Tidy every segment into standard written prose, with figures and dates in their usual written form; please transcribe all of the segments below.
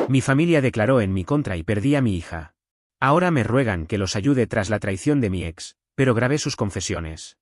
Mi familia declaró en mi contra y perdí a mi hija. Ahora me ruegan que los ayude tras la traición de mi ex, pero grabé sus confesiones.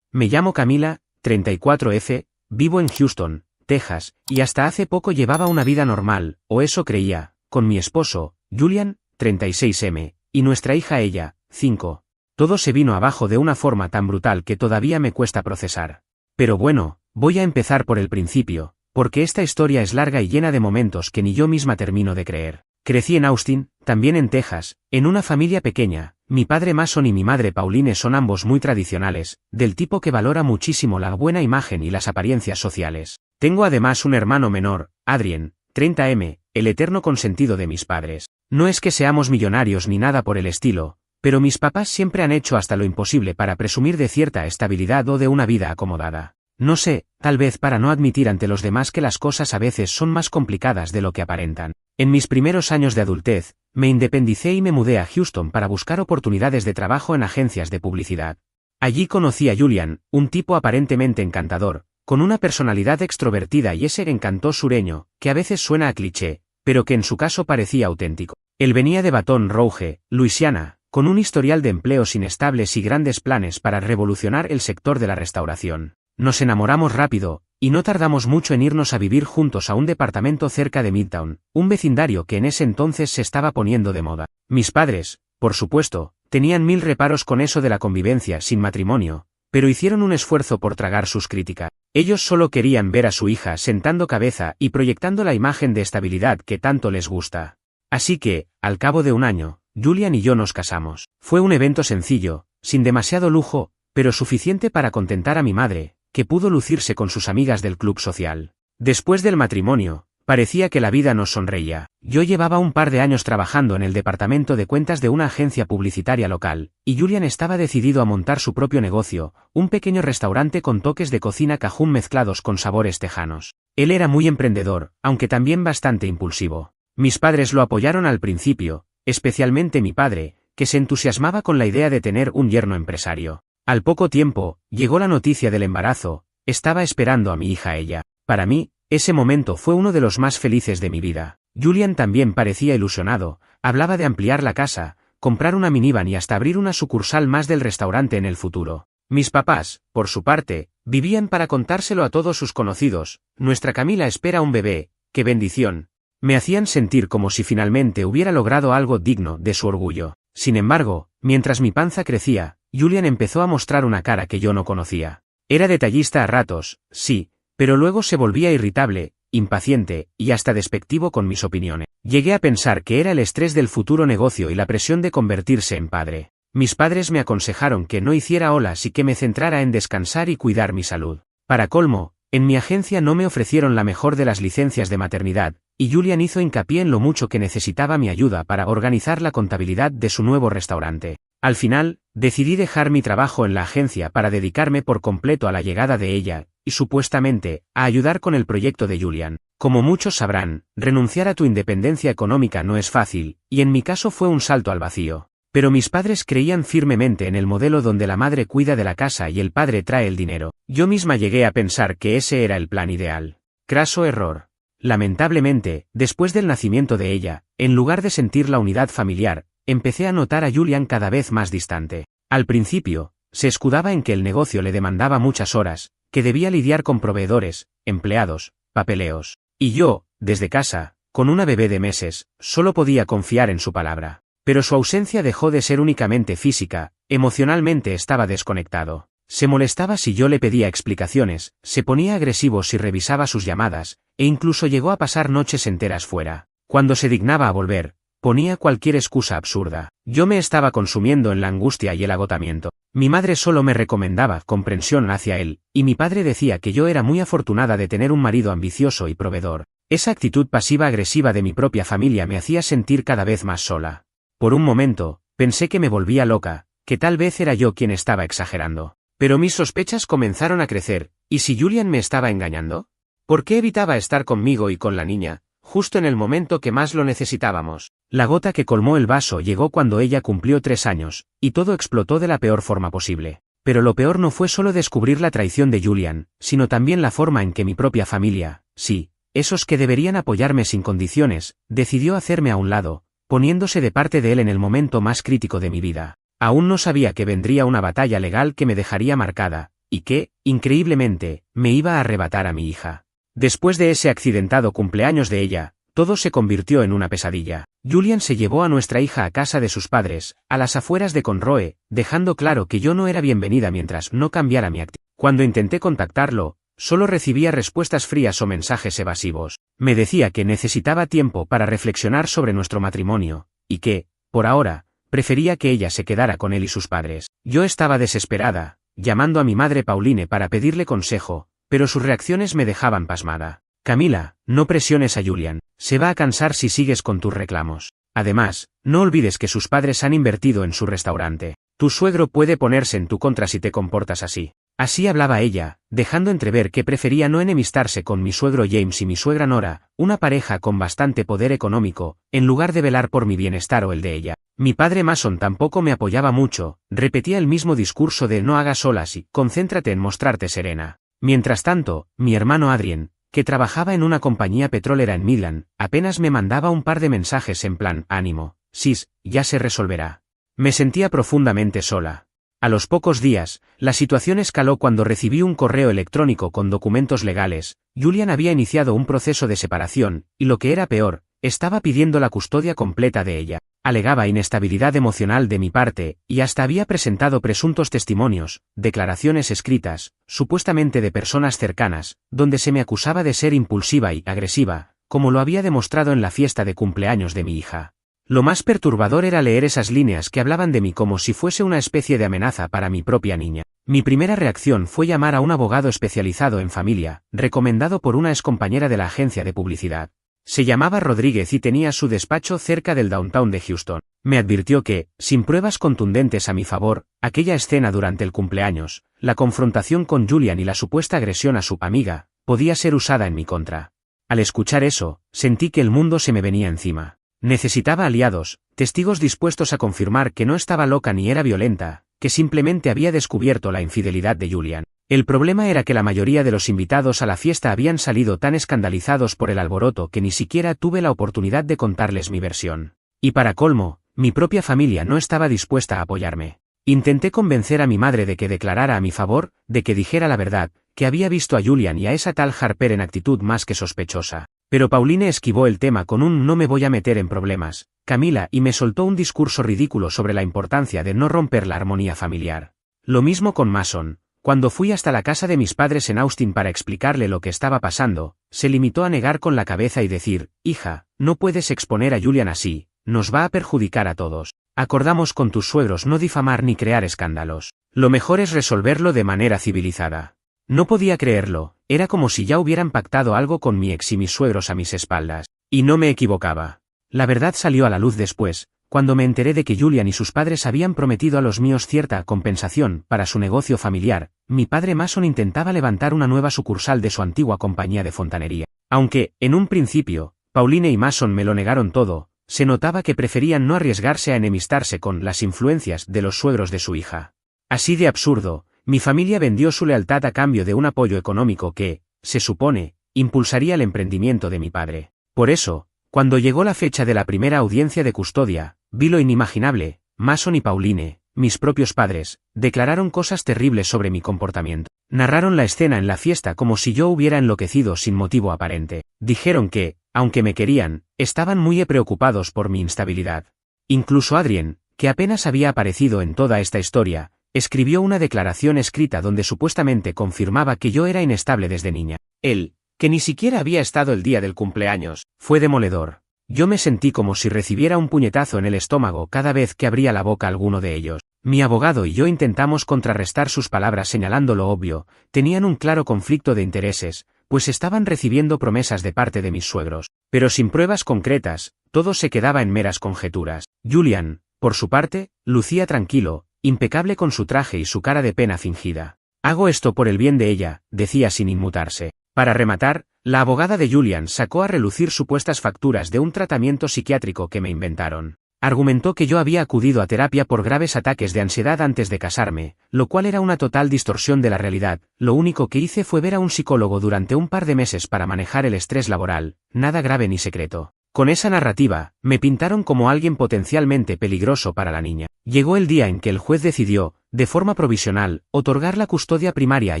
Me llamo Camila, 34F, vivo en Houston, Texas, y hasta hace poco llevaba una vida normal, o eso creía, con mi esposo, Julian, 36M, y nuestra hija ella, 5. Todo se vino abajo de una forma tan brutal que todavía me cuesta procesar. Pero bueno, voy a empezar por el principio, porque esta historia es larga y llena de momentos que ni yo misma termino de creer. Crecí en Austin, también en Texas, en una familia pequeña. Mi padre Mason y mi madre Pauline son ambos muy tradicionales, del tipo que valora muchísimo la buena imagen y las apariencias sociales. Tengo además un hermano menor, Adrien, 30M, el eterno consentido de mis padres. No es que seamos millonarios ni nada por el estilo, pero mis papás siempre han hecho hasta lo imposible para presumir de cierta estabilidad o de una vida acomodada. No sé, tal vez para no admitir ante los demás que las cosas a veces son más complicadas de lo que aparentan. En mis primeros años de adultez, me independicé y me mudé a Houston para buscar oportunidades de trabajo en agencias de publicidad. Allí conocí a Julian, un tipo aparentemente encantador, con una personalidad extrovertida y ese encanto sureño, que a veces suena a cliché, pero que en su caso parecía auténtico. Él venía de Baton Rouge, Luisiana, con un historial de empleos inestables y grandes planes para revolucionar el sector de la restauración. Nos enamoramos rápido, y no tardamos mucho en irnos a vivir juntos a un departamento cerca de Midtown, un vecindario que en ese entonces se estaba poniendo de moda. Mis padres, por supuesto, tenían 1000 reparos con eso de la convivencia sin matrimonio, pero hicieron un esfuerzo por tragar sus críticas. Ellos solo querían ver a su hija sentando cabeza y proyectando la imagen de estabilidad que tanto les gusta. Así que, al cabo de un año, Julian y yo nos casamos. Fue un evento sencillo, sin demasiado lujo, pero suficiente para contentar a mi madre, que pudo lucirse con sus amigas del club social. Después del matrimonio, parecía que la vida nos sonreía. Yo llevaba un par de años trabajando en el departamento de cuentas de una agencia publicitaria local, y Julian estaba decidido a montar su propio negocio, un pequeño restaurante con toques de cocina cajún mezclados con sabores tejanos. Él era muy emprendedor, aunque también bastante impulsivo. Mis padres lo apoyaron al principio, especialmente mi padre, que se entusiasmaba con la idea de tener un yerno empresario. Al poco tiempo, llegó la noticia del embarazo. Estaba esperando a mi hija ella. Para mí, ese momento fue uno de los más felices de mi vida. Julian también parecía ilusionado, hablaba de ampliar la casa, comprar una minivan y hasta abrir una sucursal más del restaurante en el futuro. Mis papás, por su parte, vivían para contárselo a todos sus conocidos. Nuestra Camila espera un bebé, ¡qué bendición! Me hacían sentir como si finalmente hubiera logrado algo digno de su orgullo. Sin embargo, mientras mi panza crecía, Julian empezó a mostrar una cara que yo no conocía. Era detallista a ratos, sí, pero luego se volvía irritable, impaciente, y hasta despectivo con mis opiniones. Llegué a pensar que era el estrés del futuro negocio y la presión de convertirse en padre. Mis padres me aconsejaron que no hiciera olas y que me centrara en descansar y cuidar mi salud. Para colmo, en mi agencia no me ofrecieron la mejor de las licencias de maternidad, y Julian hizo hincapié en lo mucho que necesitaba mi ayuda para organizar la contabilidad de su nuevo restaurante. Al final, decidí dejar mi trabajo en la agencia para dedicarme por completo a la llegada de ella, y supuestamente, a ayudar con el proyecto de Julian. Como muchos sabrán, renunciar a tu independencia económica no es fácil, y en mi caso fue un salto al vacío. Pero mis padres creían firmemente en el modelo donde la madre cuida de la casa y el padre trae el dinero. Yo misma llegué a pensar que ese era el plan ideal. Craso error. Lamentablemente, después del nacimiento de ella, en lugar de sentir la unidad familiar, empecé a notar a Julian cada vez más distante. Al principio, se escudaba en que el negocio le demandaba muchas horas, que debía lidiar con proveedores, empleados, papeleos. Y yo, desde casa, con una bebé de meses, solo podía confiar en su palabra. Pero su ausencia dejó de ser únicamente física, emocionalmente estaba desconectado. Se molestaba si yo le pedía explicaciones, se ponía agresivo si revisaba sus llamadas, e incluso llegó a pasar noches enteras fuera. Cuando se dignaba a volver, ponía cualquier excusa absurda. Yo me estaba consumiendo en la angustia y el agotamiento. Mi madre solo me recomendaba comprensión hacia él, y mi padre decía que yo era muy afortunada de tener un marido ambicioso y proveedor. Esa actitud pasiva-agresiva de mi propia familia me hacía sentir cada vez más sola. Por un momento, pensé que me volvía loca, que tal vez era yo quien estaba exagerando. Pero mis sospechas comenzaron a crecer, ¿y si Julian me estaba engañando? ¿Por qué evitaba estar conmigo y con la niña, justo en el momento que más lo necesitábamos? La gota que colmó el vaso llegó cuando ella cumplió 3 años, y todo explotó de la peor forma posible. Pero lo peor no fue solo descubrir la traición de Julian, sino también la forma en que mi propia familia, sí, esos que deberían apoyarme sin condiciones, decidió hacerme a un lado, poniéndose de parte de él en el momento más crítico de mi vida. Aún no sabía que vendría una batalla legal que me dejaría marcada, y que, increíblemente, me iba a arrebatar a mi hija. Después de ese accidentado cumpleaños de ella, todo se convirtió en una pesadilla. Julian se llevó a nuestra hija a casa de sus padres, a las afueras de Conroe, dejando claro que yo no era bienvenida mientras no cambiara mi actitud. Cuando intenté contactarlo, solo recibía respuestas frías o mensajes evasivos. Me decía que necesitaba tiempo para reflexionar sobre nuestro matrimonio, y que, por ahora, prefería que ella se quedara con él y sus padres. Yo estaba desesperada, llamando a mi madre Pauline para pedirle consejo, pero sus reacciones me dejaban pasmada. Camila, no presiones a Julian, se va a cansar si sigues con tus reclamos. Además, no olvides que sus padres han invertido en su restaurante. Tu suegro puede ponerse en tu contra si te comportas así. Así hablaba ella, dejando entrever que prefería no enemistarse con mi suegro James y mi suegra Nora, una pareja con bastante poder económico, en lugar de velar por mi bienestar o el de ella. Mi padre Mason tampoco me apoyaba mucho, repetía el mismo discurso de no hagas olas y concéntrate en mostrarte serena. Mientras tanto, mi hermano Adrien, que trabajaba en una compañía petrolera en Midland, apenas me mandaba un par de mensajes en plan, ánimo, sis, ya se resolverá. Me sentía profundamente sola. A los pocos días, la situación escaló cuando recibí un correo electrónico con documentos legales. Julian había iniciado un proceso de separación, y lo que era peor, estaba pidiendo la custodia completa de ella. Alegaba inestabilidad emocional de mi parte, y hasta había presentado presuntos testimonios, declaraciones escritas, supuestamente de personas cercanas, donde se me acusaba de ser impulsiva y agresiva, como lo había demostrado en la fiesta de cumpleaños de mi hija. Lo más perturbador era leer esas líneas que hablaban de mí como si fuese una especie de amenaza para mi propia niña. Mi primera reacción fue llamar a un abogado especializado en familia, recomendado por una excompañera de la agencia de publicidad. Se llamaba Rodríguez y tenía su despacho cerca del downtown de Houston. Me advirtió que, sin pruebas contundentes a mi favor, aquella escena durante el cumpleaños, la confrontación con Julian y la supuesta agresión a su amiga, podía ser usada en mi contra. Al escuchar eso, sentí que el mundo se me venía encima. Necesitaba aliados, testigos dispuestos a confirmar que no estaba loca ni era violenta, que simplemente había descubierto la infidelidad de Julian. El problema era que la mayoría de los invitados a la fiesta habían salido tan escandalizados por el alboroto que ni siquiera tuve la oportunidad de contarles mi versión. Y para colmo, mi propia familia no estaba dispuesta a apoyarme. Intenté convencer a mi madre de que declarara a mi favor, de que dijera la verdad, que había visto a Julian y a esa tal Harper en actitud más que sospechosa. Pero Pauline esquivó el tema con un no me voy a meter en problemas, Camila, y me soltó un discurso ridículo sobre la importancia de no romper la armonía familiar. Lo mismo con Mason. Cuando fui hasta la casa de mis padres en Austin para explicarle lo que estaba pasando, se limitó a negar con la cabeza y decir, hija, no puedes exponer a Julian así, nos va a perjudicar a todos. Acordamos con tus suegros no difamar ni crear escándalos. Lo mejor es resolverlo de manera civilizada. No podía creerlo, era como si ya hubieran pactado algo con mi ex y mis suegros a mis espaldas. Y no me equivocaba. La verdad salió a la luz después, cuando me enteré de que Julian y sus padres habían prometido a los míos cierta compensación para su negocio familiar. Mi padre Mason intentaba levantar una nueva sucursal de su antigua compañía de fontanería. Aunque, en un principio, Pauline y Mason me lo negaron todo, se notaba que preferían no arriesgarse a enemistarse con las influencias de los suegros de su hija. Así de absurdo, mi familia vendió su lealtad a cambio de un apoyo económico que, se supone, impulsaría el emprendimiento de mi padre. Por eso, cuando llegó la fecha de la primera audiencia de custodia, vi lo inimaginable. Mason y Pauline, mis propios padres, declararon cosas terribles sobre mi comportamiento. Narraron la escena en la fiesta como si yo hubiera enloquecido sin motivo aparente. Dijeron que, aunque me querían, estaban muy preocupados por mi instabilidad. Incluso Adrien, que apenas había aparecido en toda esta historia, escribió una declaración escrita donde supuestamente confirmaba que yo era inestable desde niña. Él, que ni siquiera había estado el día del cumpleaños, fue demoledor. Yo me sentí como si recibiera un puñetazo en el estómago cada vez que abría la boca alguno de ellos. Mi abogado y yo intentamos contrarrestar sus palabras señalando lo obvio, tenían un claro conflicto de intereses, pues estaban recibiendo promesas de parte de mis suegros. Pero sin pruebas concretas, todo se quedaba en meras conjeturas. Julian, por su parte, lucía tranquilo, impecable con su traje y su cara de pena fingida. Hago esto por el bien de ella, decía sin inmutarse. Para rematar, la abogada de Julian sacó a relucir supuestas facturas de un tratamiento psiquiátrico que me inventaron. Argumentó que yo había acudido a terapia por graves ataques de ansiedad antes de casarme, lo cual era una total distorsión de la realidad. Lo único que hice fue ver a un psicólogo durante un par de meses para manejar el estrés laboral, nada grave ni secreto. Con esa narrativa, me pintaron como alguien potencialmente peligroso para la niña. Llegó el día en que el juez decidió, de forma provisional, otorgar la custodia primaria a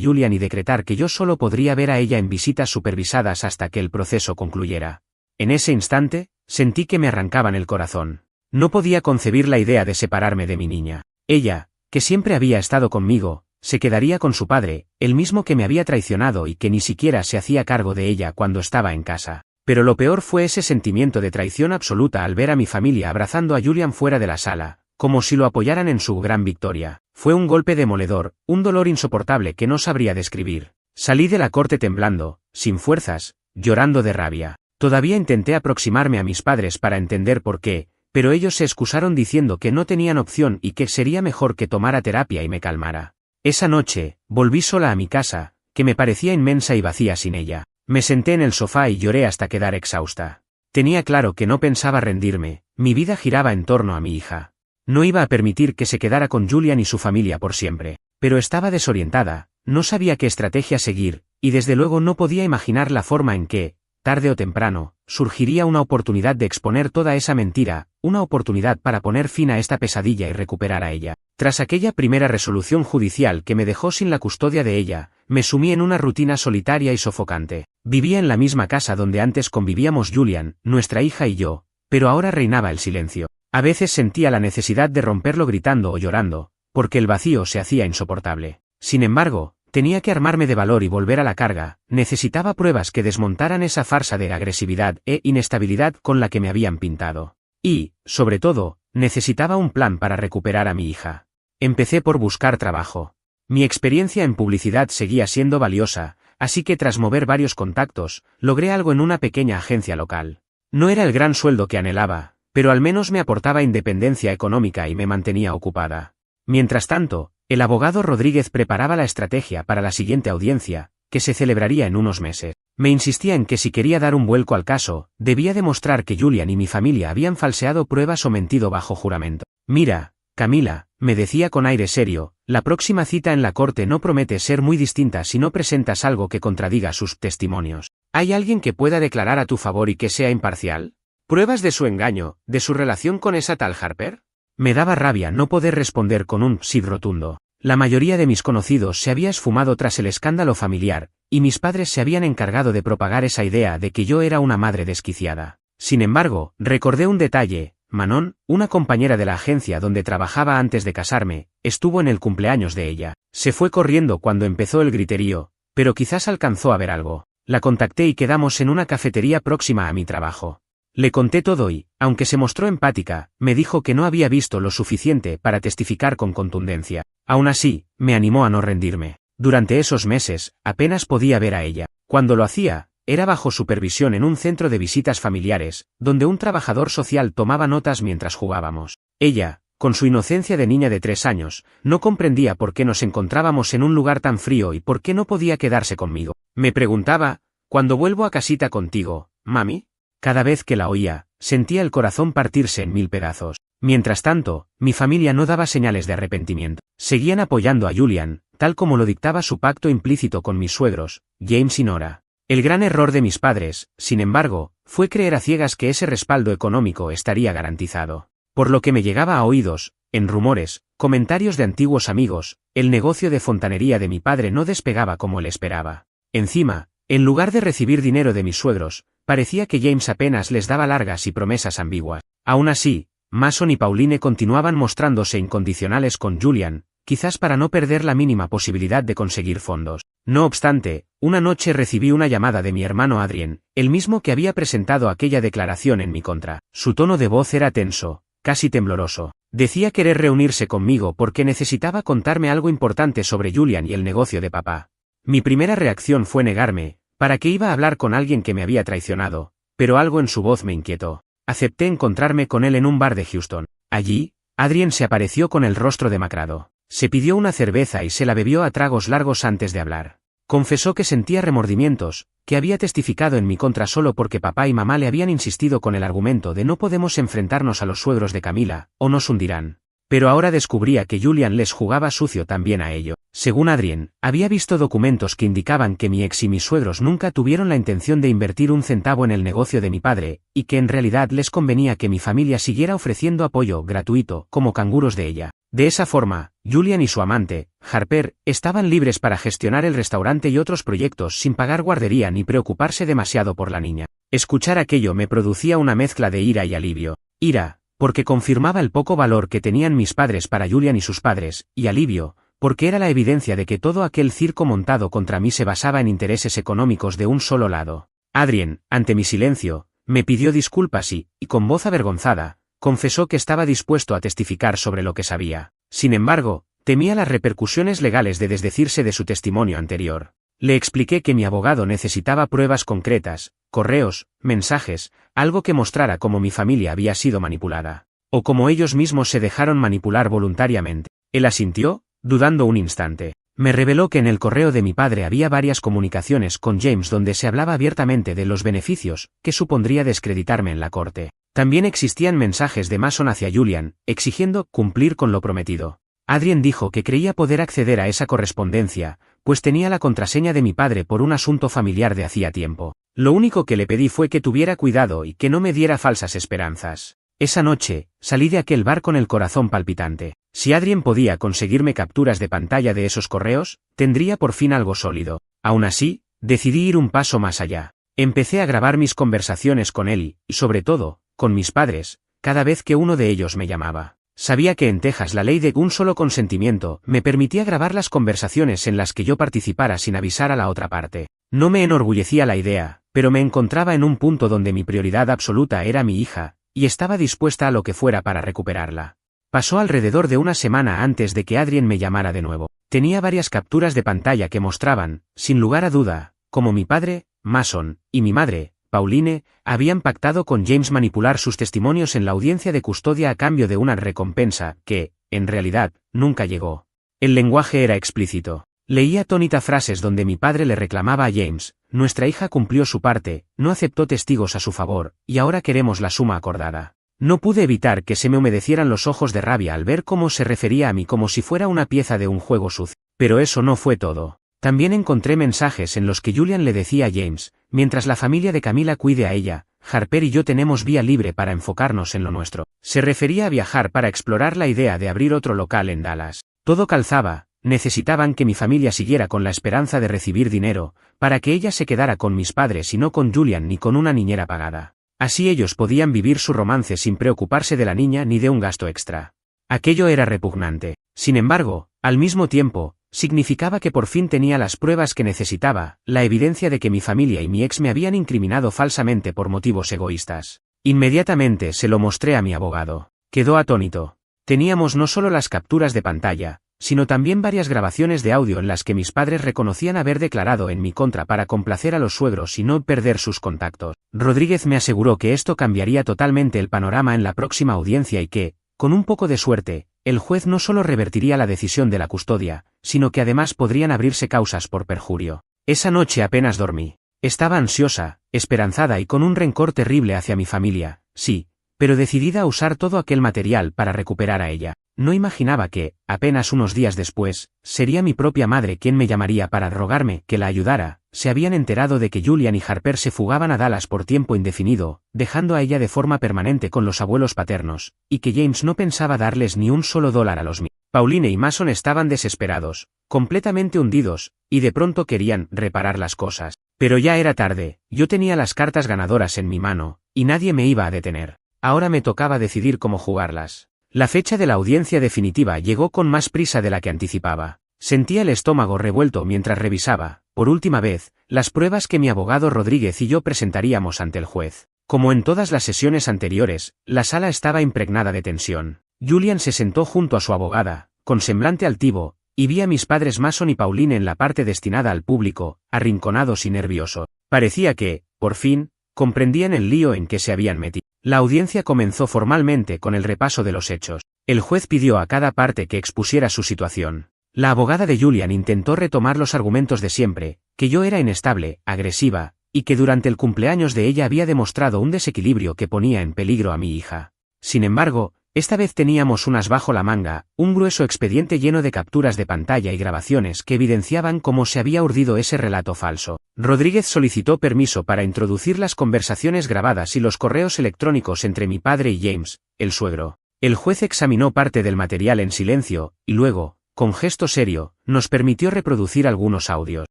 Julian y decretar que yo solo podría ver a ella en visitas supervisadas hasta que el proceso concluyera. En ese instante, sentí que me arrancaban el corazón. No podía concebir la idea de separarme de mi niña. Ella, que siempre había estado conmigo, se quedaría con su padre, el mismo que me había traicionado y que ni siquiera se hacía cargo de ella cuando estaba en casa. Pero lo peor fue ese sentimiento de traición absoluta al ver a mi familia abrazando a Julian fuera de la sala, como si lo apoyaran en su gran victoria. Fue un golpe demoledor, un dolor insoportable que no sabría describir. Salí de la corte temblando, sin fuerzas, llorando de rabia. Todavía intenté aproximarme a mis padres para entender por qué, pero ellos se excusaron diciendo que no tenían opción y que sería mejor que tomara terapia y me calmara. Esa noche, volví sola a mi casa, que me parecía inmensa y vacía sin ella. Me senté en el sofá y lloré hasta quedar exhausta. Tenía claro que no pensaba rendirme, mi vida giraba en torno a mi hija. No iba a permitir que se quedara con Julian y su familia por siempre. Pero estaba desorientada, no sabía qué estrategia seguir, y desde luego no podía imaginar la forma en que, tarde o temprano, surgiría una oportunidad de exponer toda esa mentira, una oportunidad para poner fin a esta pesadilla y recuperar a ella. Tras aquella primera resolución judicial que me dejó sin la custodia de ella, me sumí en una rutina solitaria y sofocante. Vivía en la misma casa donde antes convivíamos Julian, nuestra hija y yo, pero ahora reinaba el silencio. A veces sentía la necesidad de romperlo gritando o llorando, porque el vacío se hacía insoportable. Sin embargo, tenía que armarme de valor y volver a la carga, necesitaba pruebas que desmontaran esa farsa de agresividad e inestabilidad con la que me habían pintado. Y, sobre todo, necesitaba un plan para recuperar a mi hija. Empecé por buscar trabajo. Mi experiencia en publicidad seguía siendo valiosa, así que tras mover varios contactos, logré algo en una pequeña agencia local. No era el gran sueldo que anhelaba, pero al menos me aportaba independencia económica y me mantenía ocupada. Mientras tanto, el abogado Rodríguez preparaba la estrategia para la siguiente audiencia, que se celebraría en unos meses. Me insistía en que si quería dar un vuelco al caso, debía demostrar que Julian y mi familia habían falseado pruebas o mentido bajo juramento. Mira, Camila, me decía con aire serio, la próxima cita en la corte no promete ser muy distinta si no presentas algo que contradiga sus testimonios. ¿Hay alguien que pueda declarar a tu favor y que sea imparcial? ¿Pruebas de su engaño, de su relación con esa tal Harper? Me daba rabia no poder responder con un sí rotundo. La mayoría de mis conocidos se había esfumado tras el escándalo familiar, y mis padres se habían encargado de propagar esa idea de que yo era una madre desquiciada. Sin embargo, recordé un detalle. Manon, una compañera de la agencia donde trabajaba antes de casarme, estuvo en el cumpleaños de ella. Se fue corriendo cuando empezó el griterío, pero quizás alcanzó a ver algo. La contacté y quedamos en una cafetería próxima a mi trabajo. Le conté todo y, aunque se mostró empática, me dijo que no había visto lo suficiente para testificar con contundencia. Aún así, me animó a no rendirme. Durante esos meses, apenas podía ver a ella. Cuando lo hacía, era bajo supervisión en un centro de visitas familiares, donde un trabajador social tomaba notas mientras jugábamos. Ella, con su inocencia de niña de 3 años, no comprendía por qué nos encontrábamos en un lugar tan frío y por qué no podía quedarse conmigo. Me preguntaba, ¿cuándo vuelvo a casita contigo, mami? Cada vez que la oía, sentía el corazón partirse en 1000 pedazos. Mientras tanto, mi familia no daba señales de arrepentimiento. Seguían apoyando a Julian, tal como lo dictaba su pacto implícito con mis suegros, James y Nora. El gran error de mis padres, sin embargo, fue creer a ciegas que ese respaldo económico estaría garantizado. Por lo que me llegaba a oídos, en rumores, comentarios de antiguos amigos, el negocio de fontanería de mi padre no despegaba como él esperaba. Encima, en lugar de recibir dinero de mis suegros, parecía que James apenas les daba largas y promesas ambiguas. Aún así, Mason y Pauline continuaban mostrándose incondicionales con Julian, quizás para no perder la mínima posibilidad de conseguir fondos. No obstante, una noche recibí una llamada de mi hermano Adrien, el mismo que había presentado aquella declaración en mi contra. Su tono de voz era tenso, casi tembloroso. Decía querer reunirse conmigo porque necesitaba contarme algo importante sobre Julian y el negocio de papá. Mi primera reacción fue negarme, ¿para qué iba a hablar con alguien que me había traicionado? Pero algo en su voz me inquietó. Acepté encontrarme con él en un bar de Houston. Allí, Adrien se apareció con el rostro demacrado. Se pidió una cerveza y se la bebió a tragos largos antes de hablar. Confesó que sentía remordimientos, que había testificado en mi contra solo porque papá y mamá le habían insistido con el argumento de no podemos enfrentarnos a los suegros de Camila, o nos hundirán. Pero ahora descubría que Julian les jugaba sucio también a ello. Según Adrien, había visto documentos que indicaban que mi ex y mis suegros nunca tuvieron la intención de invertir un centavo en el negocio de mi padre, y que en realidad les convenía que mi familia siguiera ofreciendo apoyo gratuito, como canguros de ella. De esa forma, Julian y su amante, Harper, estaban libres para gestionar el restaurante y otros proyectos sin pagar guardería ni preocuparse demasiado por la niña. Escuchar aquello me producía una mezcla de ira y alivio. Ira, porque confirmaba el poco valor que tenían mis padres para Julian y sus padres, y alivio, porque era la evidencia de que todo aquel circo montado contra mí se basaba en intereses económicos de un solo lado. Adrien, ante mi silencio, me pidió disculpas y con voz avergonzada, confesó que estaba dispuesto a testificar sobre lo que sabía. Sin embargo, temía las repercusiones legales de desdecirse de su testimonio anterior. Le expliqué que mi abogado necesitaba pruebas concretas, correos, mensajes, algo que mostrara cómo mi familia había sido manipulada, o cómo ellos mismos se dejaron manipular voluntariamente. Él asintió, dudando un instante. Me reveló que en el correo de mi padre había varias comunicaciones con James donde se hablaba abiertamente de los beneficios que supondría descreditarme en la corte. También existían mensajes de Mason hacia Julian, exigiendo cumplir con lo prometido. Adrien dijo que creía poder acceder a esa correspondencia, pues tenía la contraseña de mi padre por un asunto familiar de hacía tiempo. Lo único que le pedí fue que tuviera cuidado y que no me diera falsas esperanzas. Esa noche, salí de aquel bar con el corazón palpitante. Si Adrien podía conseguirme capturas de pantalla de esos correos, tendría por fin algo sólido. Aún así, decidí ir un paso más allá. Empecé a grabar mis conversaciones con él y, sobre todo, con mis padres, cada vez que uno de ellos me llamaba. Sabía que en Texas la ley de un solo consentimiento me permitía grabar las conversaciones en las que yo participara sin avisar a la otra parte. No me enorgullecía la idea, pero me encontraba en un punto donde mi prioridad absoluta era mi hija, y estaba dispuesta a lo que fuera para recuperarla. Pasó alrededor de una semana antes de que Adrien me llamara de nuevo. Tenía varias capturas de pantalla que mostraban, sin lugar a duda, cómo mi padre, Mason, y mi madre, Pauline, habían pactado con James manipular sus testimonios en la audiencia de custodia a cambio de una recompensa que, en realidad, nunca llegó. El lenguaje era explícito. Leía atónita frases donde mi padre le reclamaba a James: nuestra hija cumplió su parte, no aceptó testigos a su favor, y ahora queremos la suma acordada. No pude evitar que se me humedecieran los ojos de rabia al ver cómo se refería a mí como si fuera una pieza de un juego sucio. Pero eso no fue todo. También encontré mensajes en los que Julian le decía a James: mientras la familia de Camila cuide a ella, Harper y yo tenemos vía libre para enfocarnos en lo nuestro. Se refería a viajar para explorar la idea de abrir otro local en Dallas. Todo calzaba. Necesitaban que mi familia siguiera con la esperanza de recibir dinero, para que ella se quedara con mis padres y no con Julian ni con una niñera pagada. Así ellos podían vivir su romance sin preocuparse de la niña ni de un gasto extra. Aquello era repugnante. Sin embargo, al mismo tiempo, significaba que por fin tenía las pruebas que necesitaba, la evidencia de que mi familia y mi ex me habían incriminado falsamente por motivos egoístas. Inmediatamente se lo mostré a mi abogado. Quedó atónito. Teníamos no solo las capturas de pantalla, sino también varias grabaciones de audio en las que mis padres reconocían haber declarado en mi contra para complacer a los suegros y no perder sus contactos. Rodríguez me aseguró que esto cambiaría totalmente el panorama en la próxima audiencia y que, con un poco de suerte, el juez no solo revertiría la decisión de la custodia, sino que además podrían abrirse causas por perjurio. Esa noche apenas dormí. Estaba ansiosa, esperanzada y con un rencor terrible hacia mi familia, sí, pero decidida a usar todo aquel material para recuperar a ella. No imaginaba que, apenas unos días después, sería mi propia madre quien me llamaría para rogarme que la ayudara. Se habían enterado de que Julian y Harper se fugaban a Dallas por tiempo indefinido, dejando a ella de forma permanente con los abuelos paternos, y que James no pensaba darles ni un solo dólar a los míos. Pauline y Mason estaban desesperados, completamente hundidos, y de pronto querían reparar las cosas. Pero ya era tarde, yo tenía las cartas ganadoras en mi mano, y nadie me iba a detener. Ahora me tocaba decidir cómo jugarlas. La fecha de la audiencia definitiva llegó con más prisa de la que anticipaba. Sentía el estómago revuelto mientras revisaba, por última vez, las pruebas que mi abogado Rodríguez y yo presentaríamos ante el juez. Como en todas las sesiones anteriores, la sala estaba impregnada de tensión. Julian se sentó junto a su abogada, con semblante altivo, y vi a mis padres Mason y Pauline en la parte destinada al público, arrinconados y nerviosos. Parecía que, por fin, comprendían el lío en que se habían metido. La audiencia comenzó formalmente con el repaso de los hechos. El juez pidió a cada parte que expusiera su situación. La abogada de Julian intentó retomar los argumentos de siempre, que yo era inestable, agresiva, y que durante el cumpleaños de ella había demostrado un desequilibrio que ponía en peligro a mi hija. Sin embargo, esta vez teníamos un as bajo la manga, un grueso expediente lleno de capturas de pantalla y grabaciones que evidenciaban cómo se había urdido ese relato falso. Rodríguez solicitó permiso para introducir las conversaciones grabadas y los correos electrónicos entre mi padre y James, el suegro. El juez examinó parte del material en silencio, y luego, con gesto serio, nos permitió reproducir algunos audios.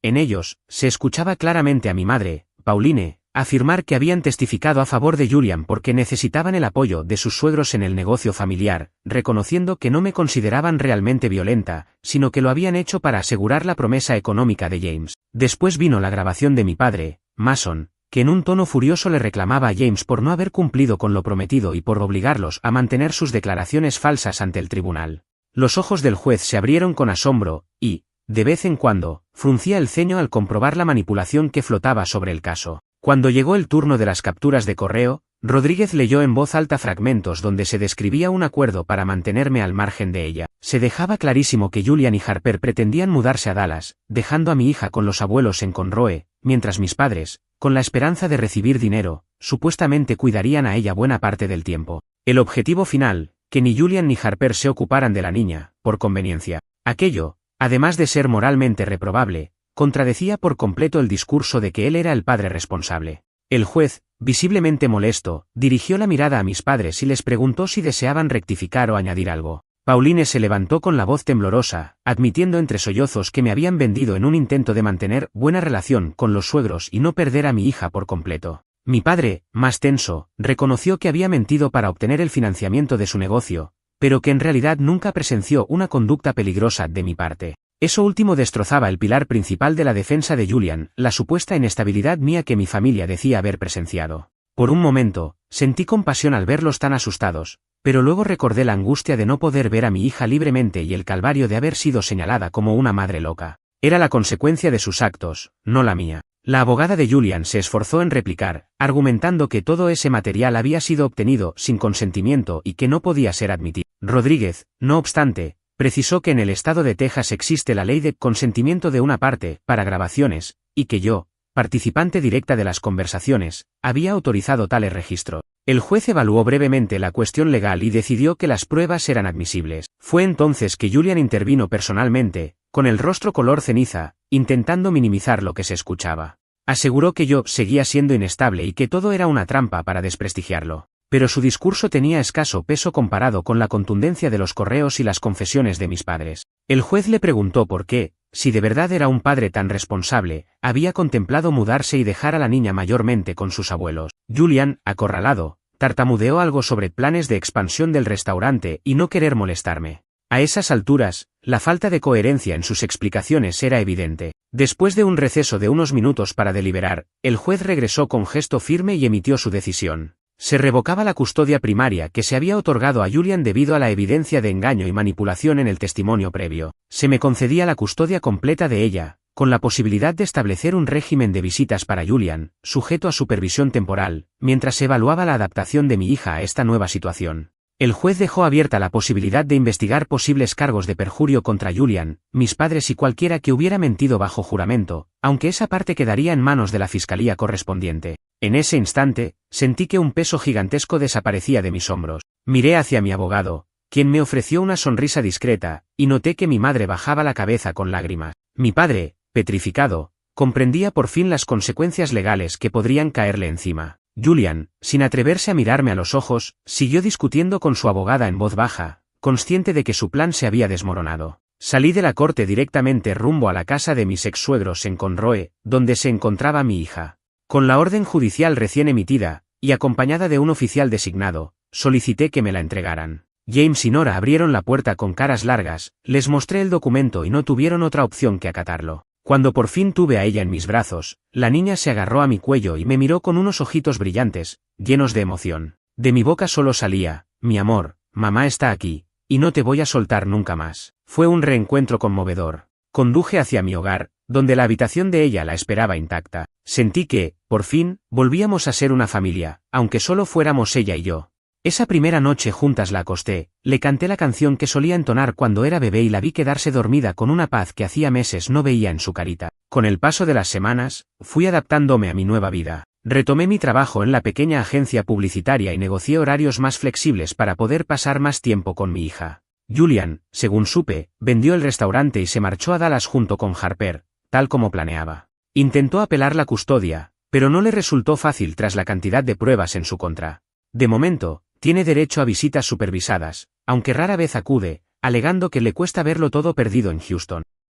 En ellos, se escuchaba claramente a mi madre, Pauline, afirmar que habían testificado a favor de Julian porque necesitaban el apoyo de sus suegros en el negocio familiar, reconociendo que no me consideraban realmente violenta, sino que lo habían hecho para asegurar la promesa económica de James. Después vino la grabación de mi padre, Mason, que en un tono furioso le reclamaba a James por no haber cumplido con lo prometido y por obligarlos a mantener sus declaraciones falsas ante el tribunal. Los ojos del juez se abrieron con asombro, y, de vez en cuando, fruncía el ceño al comprobar la manipulación que flotaba sobre el caso. Cuando llegó el turno de las capturas de correo, Rodríguez leyó en voz alta fragmentos donde se describía un acuerdo para mantenerme al margen de ella. Se dejaba clarísimo que Julian y Harper pretendían mudarse a Dallas, dejando a mi hija con los abuelos en Conroe, mientras mis padres, con la esperanza de recibir dinero, supuestamente cuidarían a ella buena parte del tiempo. El objetivo final, que ni Julian ni Harper se ocuparan de la niña, por conveniencia. Aquello, además de ser moralmente reprobable, contradecía por completo el discurso de que él era el padre responsable. El juez, visiblemente molesto, dirigió la mirada a mis padres y les preguntó si deseaban rectificar o añadir algo. Pauline se levantó con la voz temblorosa, admitiendo entre sollozos que me habían vendido en un intento de mantener buena relación con los suegros y no perder a mi hija por completo. Mi padre, más tenso, reconoció que había mentido para obtener el financiamiento de su negocio, pero que en realidad nunca presenció una conducta peligrosa de mi parte. Eso último destrozaba el pilar principal de la defensa de Julian, la supuesta inestabilidad mía que mi familia decía haber presenciado. Por un momento, sentí compasión al verlos tan asustados, pero luego recordé la angustia de no poder ver a mi hija libremente y el calvario de haber sido señalada como una madre loca. Era la consecuencia de sus actos, no la mía. La abogada de Julian se esforzó en replicar, argumentando que todo ese material había sido obtenido sin consentimiento y que no podía ser admitido. Rodríguez, no obstante, precisó que en el estado de Texas existe la ley de consentimiento de una parte para grabaciones, y que yo, participante directa de las conversaciones, había autorizado tales registros. El juez evaluó brevemente la cuestión legal y decidió que las pruebas eran admisibles. Fue entonces que Julian intervino personalmente, con el rostro color ceniza, intentando minimizar lo que se escuchaba. Aseguró que yo seguía siendo inestable y que todo era una trampa para desprestigiarlo. Pero su discurso tenía escaso peso comparado con la contundencia de los correos y las confesiones de mis padres. El juez le preguntó por qué, si de verdad era un padre tan responsable, había contemplado mudarse y dejar a la niña mayormente con sus abuelos. Julian, acorralado, tartamudeó algo sobre planes de expansión del restaurante y no querer molestarme. A esas alturas, la falta de coherencia en sus explicaciones era evidente. Después de un receso de unos minutos para deliberar, el juez regresó con gesto firme y emitió su decisión. Se revocaba la custodia primaria que se había otorgado a Julian debido a la evidencia de engaño y manipulación en el testimonio previo. Se me concedía la custodia completa de ella, con la posibilidad de establecer un régimen de visitas para Julian, sujeto a supervisión temporal, mientras se evaluaba la adaptación de mi hija a esta nueva situación. El juez dejó abierta la posibilidad de investigar posibles cargos de perjurio contra Julian, mis padres y cualquiera que hubiera mentido bajo juramento, aunque esa parte quedaría en manos de la fiscalía correspondiente. En ese instante, sentí que un peso gigantesco desaparecía de mis hombros. Miré hacia mi abogado, quien me ofreció una sonrisa discreta, y noté que mi madre bajaba la cabeza con lágrimas. Mi padre, petrificado, comprendía por fin las consecuencias legales que podrían caerle encima. Julian, sin atreverse a mirarme a los ojos, siguió discutiendo con su abogada en voz baja, consciente de que su plan se había desmoronado. Salí de la corte directamente rumbo a la casa de mis ex-suegros en Conroe, donde se encontraba mi hija. Con la orden judicial recién emitida, y acompañada de un oficial designado, solicité que me la entregaran. James y Nora abrieron la puerta con caras largas, les mostré el documento y no tuvieron otra opción que acatarlo. Cuando por fin tuve a ella en mis brazos, la niña se agarró a mi cuello y me miró con unos ojitos brillantes, llenos de emoción. De mi boca solo salía, mi amor, mamá está aquí, y no te voy a soltar nunca más. Fue un reencuentro conmovedor. Conduje hacia mi hogar, donde la habitación de ella la esperaba intacta. Sentí que, por fin, volvíamos a ser una familia, aunque solo fuéramos ella y yo. Esa primera noche juntas la acosté, le canté la canción que solía entonar cuando era bebé y la vi quedarse dormida con una paz que hacía meses no veía en su carita. Con el paso de las semanas, fui adaptándome a mi nueva vida. Retomé mi trabajo en la pequeña agencia publicitaria y negocié horarios más flexibles para poder pasar más tiempo con mi hija. Julian, según supe, vendió el restaurante y se marchó a Dallas junto con Harper, tal como planeaba. Intentó apelar la custodia, pero no le resultó fácil tras la cantidad de pruebas en su contra. De momento, tiene derecho a visitas supervisadas, aunque rara vez acude, alegando que le cuesta verlo todo perdido en Houston.